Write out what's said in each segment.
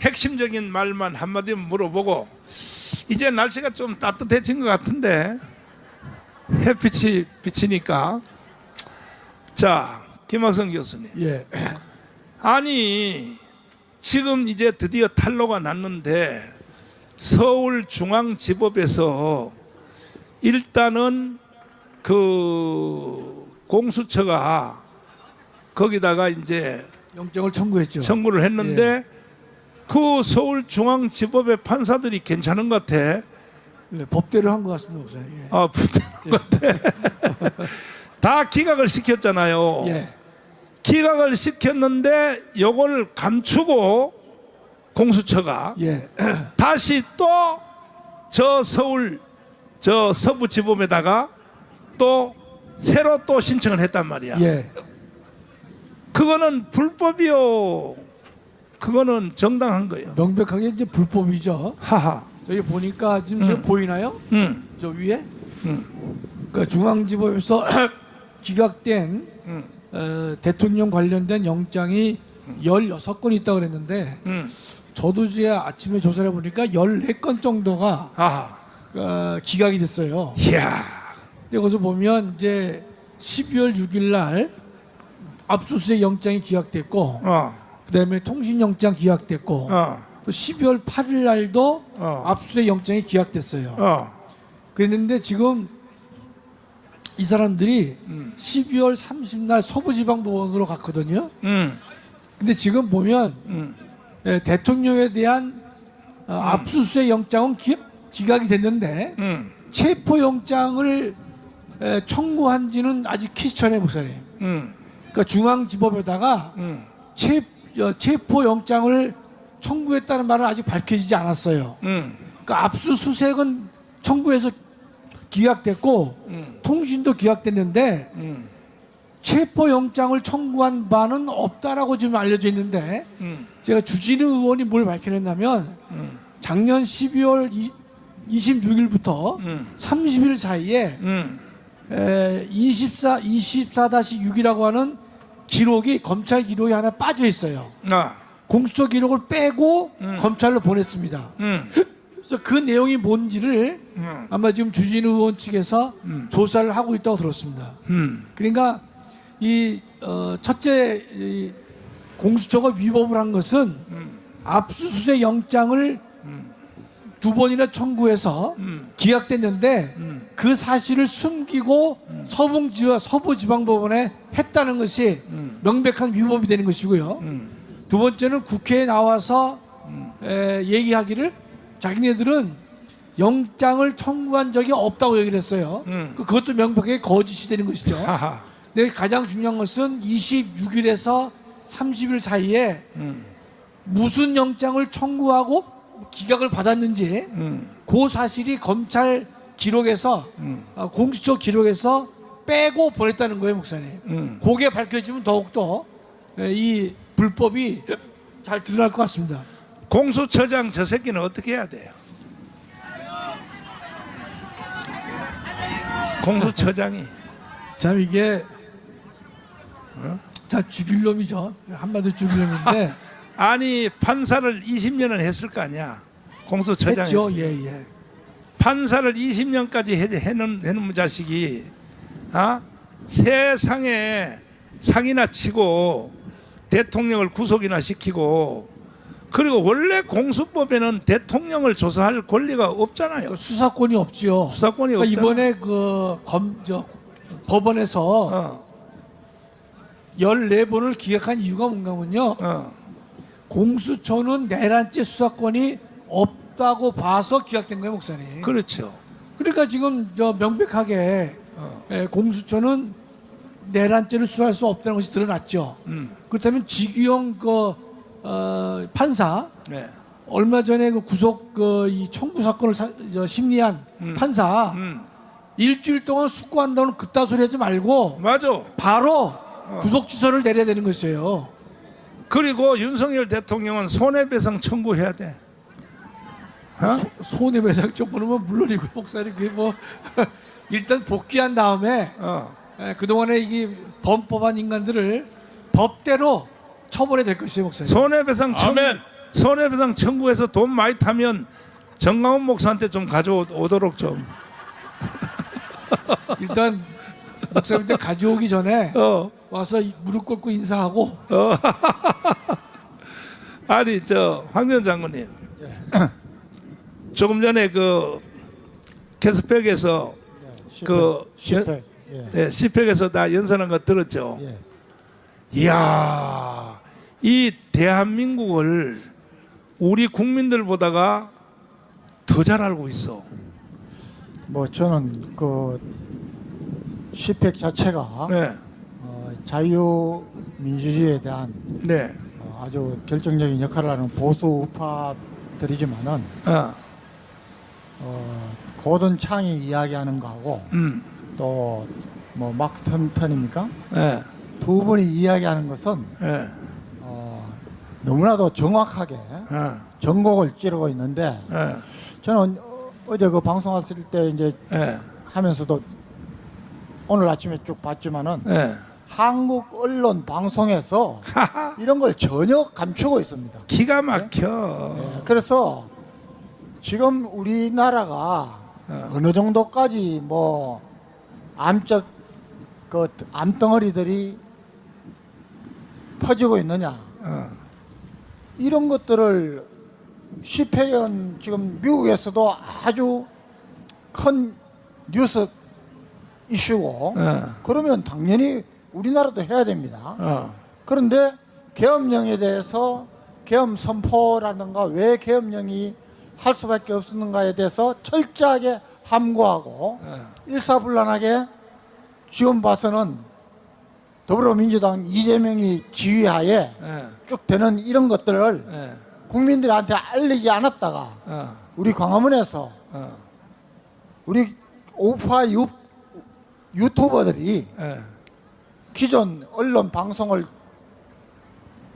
핵심적인 말만 한마디 물어보고, 이제 날씨가 좀 따뜻해진 것 같은데 햇빛이 비치니까. 자, 김학성 교수님, 예. 아니 지금 이제 드디어 탄로가 났는데 서울중앙지법에서 일단은 그 공수처가 거기다가 이제 영장을 청구했죠. 청구를 했는데 그 서울중앙지법의 판사들이 괜찮은 것 같아. 예, 법대로 한 것 같습니다, 목사님. 예. 아, 법대로 같아. 다 기각을 시켰잖아요. 예. 기각을 시켰는데 요걸 감추고 공수처가 예. 다시 또 저 서울 저 서부지법에다가 또 새로 또 신청을 했단 말이야. 예. 그거는 불법이요. 그거는 정당한 거예요. 명백하게 이제 불법이죠. 하하. 저기 보니까 지금 저 보이나요? 저 위에? 그 중앙지법에서 기각된 대통령 관련된 영장이 16건이 있다고 그랬는데 저도 이제 아침에 조사를 해보니까 14건 정도가 하하. 기각이 됐어요. 이야. 근데 거기서 보면 이제 12월 6일 날 압수수색 영장이 기각됐고 그다음에 통신영장 기각됐고 또 12월 8일 날도 압수수색 영장이 기각됐어요. 그랬는데 지금 이 사람들이 12월 30일 날 서부지방법원으로 갔거든요. 근데 지금 보면 대통령에 대한 압수수색 영장은 기각이 됐는데 체포영장을 청구한 지는 아직 퀴스천에 목사님. 그러니까 중앙지법에다가 체포영장을 청구했다는 말은 아직 밝혀지지 않았어요. 그러니까 압수수색은 청구해서 기각됐고 통신도 기각됐는데 체포영장을 청구한 바는 없다라고 지금 알려져 있는데 제가 주진우 의원이 뭘 밝혀냈냐면 작년 12월 26일부터 30일 사이에 24-6이라고 하는 기록이 검찰 기록이 하나 빠져 있어요. 공수처 기록을 빼고 검찰로 보냈습니다. 그래서 그 내용이 뭔지를 아마 지금 주진우 의원 측에서 조사를 하고 있다고 들었습니다. 그러니까 이 첫째 이 공수처가 위법을 한 것은 압수수색 영장을 2번이나 청구해서 기각됐는데 그 사실을 숨기고 서부지방법원에 했다는 것이 명백한 위법이 되는 것이고요. 두 번째는 국회에 나와서 얘기하기를 자기네들은 영장을 청구한 적이 없다고 얘기를 했어요. 그것도 명백하게 거짓이 되는 것이죠. 근데 가장 중요한 것은 26일에서 30일 사이에 무슨 영장을 청구하고 기각을 받았는지 그 사실이 검찰 기록에서 공수처 기록에서 빼고 보냈다는 거예요, 목사님. 그게 밝혀지면 더욱더 이 불법이 잘 드러날 것 같습니다. 공수처장 저 새끼는 어떻게 해야 돼요? 공수처장이 참 이게 자 죽일 놈이죠. 한마디로 죽일 놈인데 아니 판사를 20년을 했을 거 아니야. 공수처장이 했죠. 예. 판사를 20년까지 해놓은 자식이 세상에 상이나 치고 대통령을 구속이나 시키고, 그리고 원래 공수법에는 대통령을 조사할 권리가 없잖아요. 수사권이 없죠. 수사권이 그러니까 없잖아. 이번에 법원에서 14번을 기각한 이유가 뭔가면요. 공수처는 내란죄 수사권이 없다고 봐서 기각된 거예요, 목사님. 그렇죠. 그러니까 지금 명백하게 공수처는 내란죄를 수사할 수 없다는 것이 드러났죠. 그렇다면 지규영 판사 얼마 전에 그 구속 이 청구 사건을 심리한 판사 일주일 동안 숙고한다는 그따 소리 하지 말고 맞아. 바로 구속 취소를 내려야 되는 것이에요. 그리고 윤석열 대통령은 손해배상 청구해야 돼. 손해배상 청구는 물론이고 목사님 그게 뭐 일단 복귀한 다음에 그동안에 이게 범법한 인간들을 법대로 처벌해야 될 것이에요, 목사님. 손해배상 아멘. 손해배상 청구해서 돈 많이 타면 정강훈 목사한테 좀 가져오도록 좀. 일단 목사님한테 가져오기 전에 와서 무릎 꿇고 인사하고. 아니 황전 장군님, 조금 전에 그 캐스펙에서 그 시팩. 예. 시팩에서 다 연설한 거 들었죠. 예. 이야, 이 대한민국을 우리 국민들보다가 더 잘 알고 있어. 뭐 저는 그 시팩 자체가 네, 자유민주주의에 대한 네, 아주 결정적인 역할을 하는 보수 우파들이지만은 고든 창이 이야기하는 거하고 또 뭐 마크 턴입니까? 네, 두 분이 이야기하는 것은 네, 너무나도 정확하게 전곡을 찌르고 있는데 네, 저는 어제 그 방송 왔을 때 이제 네, 하면서도 오늘 아침에 쭉 봤지만은 네. 한국 언론 방송에서 이런 걸 전혀 감추고 있습니다. 기가 막혀. 그래서 지금 우리나라가 어느 정도까지 뭐 암적 그 암덩어리들이 퍼지고 있느냐 이런 것들을 시팩은 지금 미국에서도 아주 큰 뉴스 이슈고 그러면 당연히 우리나라도 해야 됩니다. 그런데 계엄령에 대해서 계엄 선포라든가 왜 계엄령이 할 수밖에 없었는가에 대해서 철저하게 함구하고 일사불란하게 지금 봐서는 더불어민주당 이재명이 지휘하에 쭉 되는 이런 것들을 국민들한테 알리지 않았다가 우리 광화문에서 우리 우파 유튜버들이 기존 언론 방송을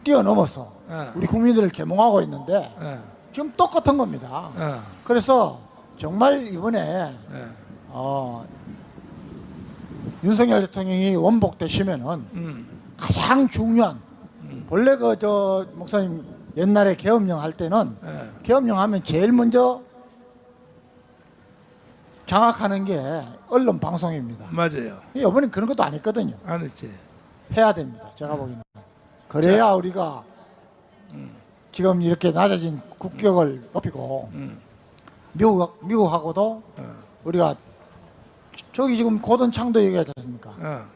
뛰어넘어서 우리 국민들을 계몽하고 있는데 지금 똑같은 겁니다. 그래서 정말 이번에 윤석열 대통령이 원복되시면은 가장 중요한 본래 그 저 목사님 옛날에 계엄령 할 때는 계엄령 하면 제일 먼저 장악하는 게 언론 방송입니다. 맞아요. 이번엔 그런 것도 안 했거든요. 안 했지. 해야 됩니다. 제가 보기에는. 그래야 우리가 지금 이렇게 낮아진 국격을 높이고 미국하고도 우리가 저기 지금 고든 창도 얘기하지 않습니까?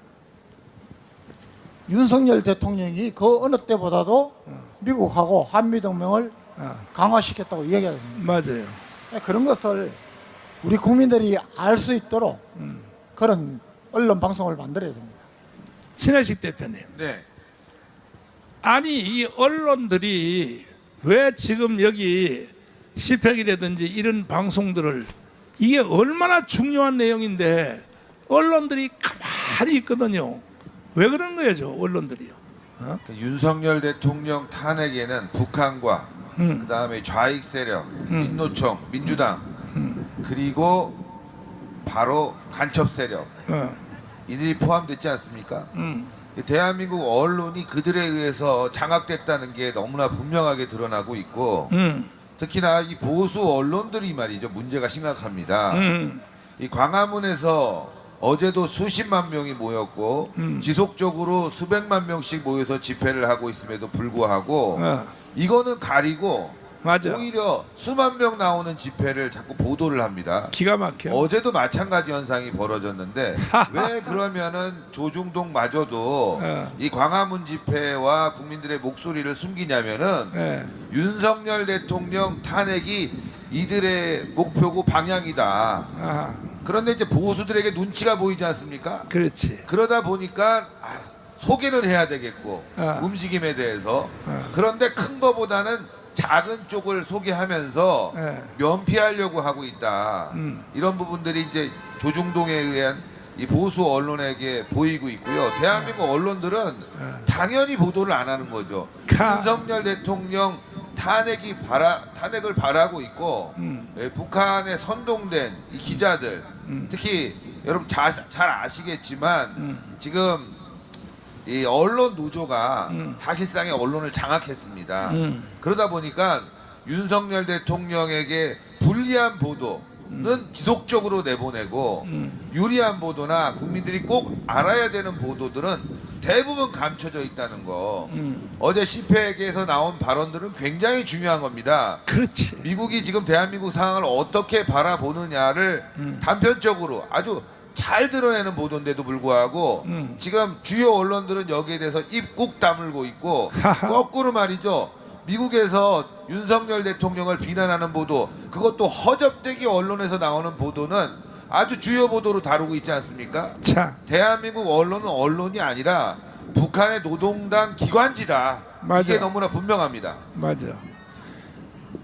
윤석열 대통령이 그 어느 때보다도 미국하고 한미동맹을 강화시켰다고 얘기하지 않습니까? 맞아요. 그런 것을 우리 국민들이 알 수 있도록 그런 언론 방송을 만들어야 됩니다. 신혜식 대표님. 네. 아니 이 언론들이 왜 지금 여기 시팩이라든지 이런 방송들을 이게 얼마나 중요한 내용인데 언론들이 가만히 있거든요. 왜 그런 거예요, 저 언론들이요? 윤석열 대통령 탄핵에는 북한과 그다음에 좌익 세력, 민노총, 민주당 그리고 바로 간첩 세력 이들이 포함됐지 않습니까? 대한민국 언론이 그들에 의해서 장악됐다는 게 너무나 분명하게 드러나고 있고 특히나 이 보수 언론들이 말이죠 문제가 심각합니다. 이 광화문에서 어제도 수십만 명이 모였고 지속적으로 수백만 명씩 모여서 집회를 하고 있음에도 불구하고 이거는 가리고 맞아. 오히려 수만 명 나오는 집회를 자꾸 보도를 합니다. 기가 막혀. 어제도 마찬가지 현상이 벌어졌는데 왜 그러면은 조중동마저도 이 광화문 집회와 국민들의 목소리를 숨기냐면은 윤석열 대통령 탄핵이 이들의 목표고 방향이다. 그런데 이제 보수들에게 눈치가 보이지 않습니까? 그렇지. 그러다 보니까 소개는 해야 되겠고 움직임에 대해서 그런데 큰 거보다는 작은 쪽을 소개하면서 면피하려고 하고 있다. 이런 부분들이 이제 조중동에 의한 이 보수 언론에게 보이고 있고요. 대한민국 언론들은 당연히 보도를 안 하는 거죠. 윤석열 대통령 탄핵을 바라고 있고 북한에 선동된 이 기자들 특히 여러분 잘 아시겠지만 지금 이 언론 노조가 사실상의 언론을 장악했습니다. 그러다 보니까 윤석열 대통령에게 불리한 보도는 지속적으로 내보내고 유리한 보도나 국민들이 꼭 알아야 되는 보도들은 대부분 감춰져 있다는 거. 어제 CPEC에서 나온 발언들은 굉장히 중요한 겁니다. 그렇지. 미국이 지금 대한민국 상황을 어떻게 바라보느냐를 단편적으로 아주 잘 드러내는 보도인데도 불구하고 지금 주요 언론들은 여기에 대해서 입 꾹 다물고 있고 거꾸로 말이죠. 미국에서 윤석열 대통령을 비난하는 보도, 그것도 허접되게 언론에서 나오는 보도는 아주 주요 보도로 다루고 있지 않습니까? 자, 대한민국 언론은 언론이 아니라 북한의 노동당 기관지다. 맞아. 이게 너무나 분명합니다. 맞아.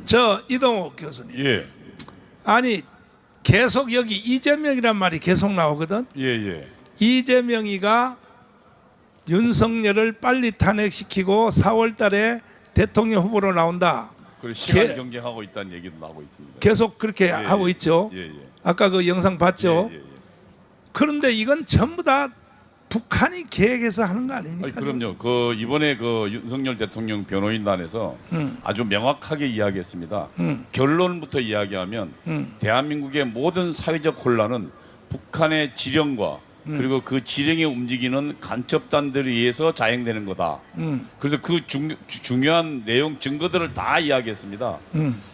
저 이동욱 교수님. 예, 아니 계속 여기 이재명이란 말이 계속 나오거든. 예, 예. 이재명이가 윤석열을 빨리 탄핵시키고 4월 달에 대통령 후보로 나온다. 그리고 시간 개- 경쟁하고 있다는 얘기도 나오고 있습니다. 계속 그렇게 예, 하고 예. 있죠. 예, 예. 아까 그 영상 봤죠. 예, 예, 예. 그런데 이건 전부 다 북한이 계획해서 하는 거 아닙니까? 아니, 그럼요. 그 이번에 그 윤석열 대통령 변호인단에서 아주 명확하게 이야기했습니다. 결론부터 이야기하면 대한민국의 모든 사회적 혼란은 북한의 지령과 그리고 그 지령에 움직이는 간첩단들에 의해서 자행되는 거다. 그래서 그 중요한 내용 증거들을 다 이야기했습니다.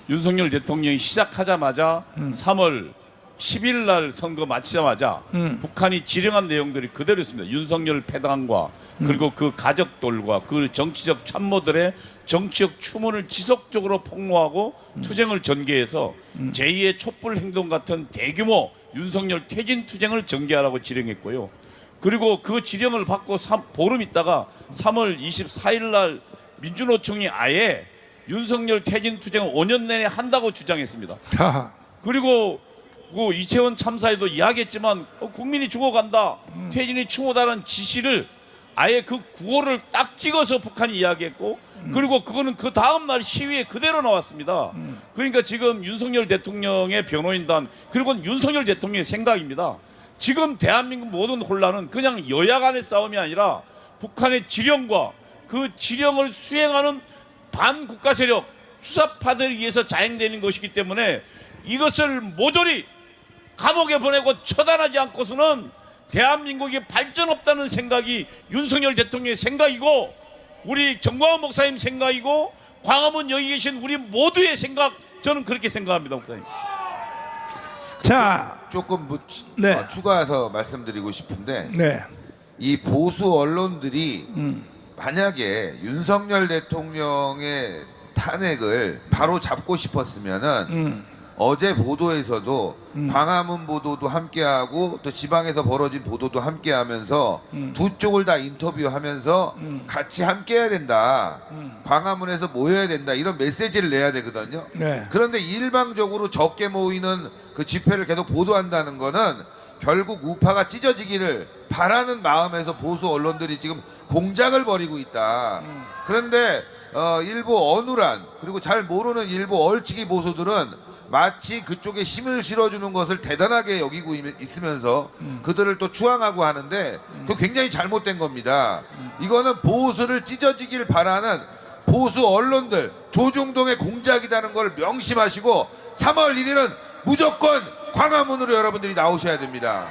윤석열 대통령이 시작하자마자 3월 10일 날 선거 마치자마자 북한이 지령한 내용들이 그대로 있습니다. 윤석열 패당과 그리고 그 가족들과 그 정치적 참모들의 정치적 추문을 지속적으로 폭로하고 투쟁을 전개해서 제2의 촛불 행동 같은 대규모 윤석열 퇴진 투쟁을 전개하라고 지령했고요. 그리고 그 지령을 받고 보름 있다가 3월 24일 날 민주노총이 아예 윤석열 퇴진 투쟁을 5년 내내 한다고 주장했습니다. 하하. 그리고 그 이채원 참사에도 이야기했지만 국민이 죽어간다, 퇴진이 추모다라는 지시를 아예 그 구호를 딱 찍어서 북한이 이야기했고 그리고 그거는 그 다음 날 시위에 그대로 나왔습니다. 그러니까 지금 윤석열 대통령의 변호인단 그리고 윤석열 대통령의 생각입니다. 지금 대한민국 모든 혼란은 그냥 여야 간의 싸움이 아니라 북한의 지령과 그 지령을 수행하는 반국가 세력 수사파들에 의해서 자행되는 것이기 때문에 이것을 모조리 감옥에 보내고 처단하지 않고서는 대한민국이 발전 없다는 생각이 윤석열 대통령의 생각이고 우리 정광훈 목사님 생각이고 광화문 여기 계신 우리 모두의 생각, 저는 그렇게 생각합니다, 목사님. 자, 조금 네. 추가해서 말씀드리고 싶은데 네. 이 보수 언론들이 만약에 윤석열 대통령의 탄핵을 바로 잡고 싶었으면은 어제 보도에서도 광화문 보도도 함께하고 또 지방에서 벌어진 보도도 함께하면서 두 쪽을 다 인터뷰하면서 같이 함께해야 된다. 광화문에서 모여야 된다. 이런 메시지를 내야 되거든요. 네. 그런데 일방적으로 적게 모이는 그 집회를 계속 보도한다는 거는 결국 우파가 찢어지기를 바라는 마음에서 보수 언론들이 지금 공작을 벌이고 있다. 그런데 일부 어눌한 그리고 잘 모르는 일부 얼치기 보수들은 마치 그쪽에 힘을 실어주는 것을 대단하게 여기고 있으면서 그들을 또 추앙하고 하는데 그거 굉장히 잘못된 겁니다. 이거는 보수를 찢어지길 바라는 보수 언론들 조중동의 공작이라는 걸 명심하시고 3월 1일은 무조건 광화문으로 여러분들이 나오셔야 됩니다.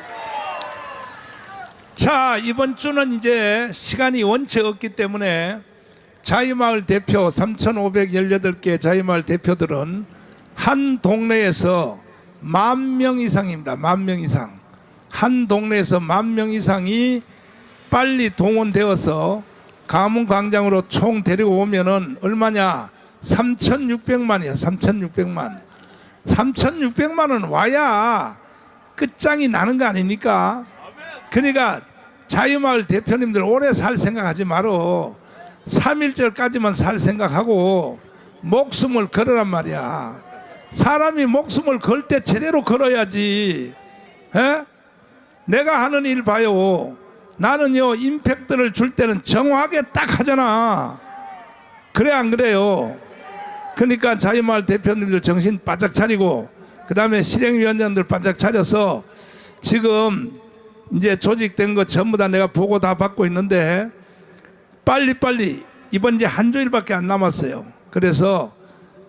자, 이번 주는 이제 시간이 원체 없기 때문에 자유마을 대표 3,518개 자유마을 대표들은 한 동네에서 10,000명 이상입니다. 10,000명 이상. 한 동네에서 10,000명 이상이 빨리 동원되어서 가문광장으로 총 데리고 오면은 얼마냐? 3,600만이야. 3,600만. 3,600만은 와야 끝장이 나는 거 아닙니까? 그러니까 자유마을 대표님들 오래 살 생각하지 말어. 3.1절까지만 살 생각하고 목숨을 걸으란 말이야. 사람이 목숨을 걸 때 제대로 걸어야지. 에? 내가 하는 일 봐요. 나는요 임팩트를 줄 때는 정확하게 딱 하잖아. 그래 안 그래요? 그러니까 자유마을 대표님들 정신 바짝 차리고 그 다음에 실행위원장들 바짝 차려서 지금 이제 조직된 거 전부 다 내가 보고 다 받고 있는데 빨리빨리 이번 이제 한 주일밖에 안 남았어요. 그래서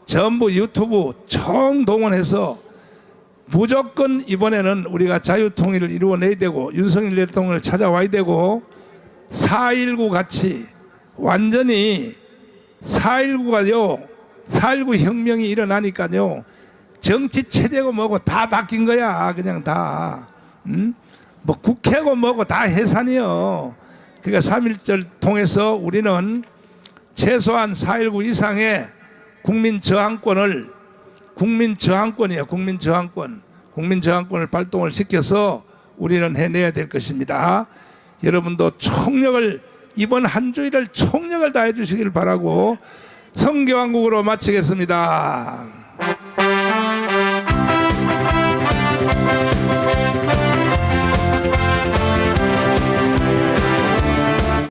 전부 유튜브 총동원해서 무조건 이번에는 우리가 자유통일을 이루어내야 되고 윤석열 대통령을 찾아와야 되고 4.19 같이 완전히 4.19가요 4.19 혁명이 일어나니까요 정치 체제고 뭐고 다 바뀐 거야. 그냥 다 뭐 국회고 뭐고 다 해산이요. 그러니까 3.1절 통해서 우리는 최소한 4.19 이상의 국민 저항권을 발동을 시켜서 우리는 해내야 될 것입니다. 여러분도 총력을 이번 한 주일을 총력을 다해 주시길 바라고 성교한국으로 마치겠습니다.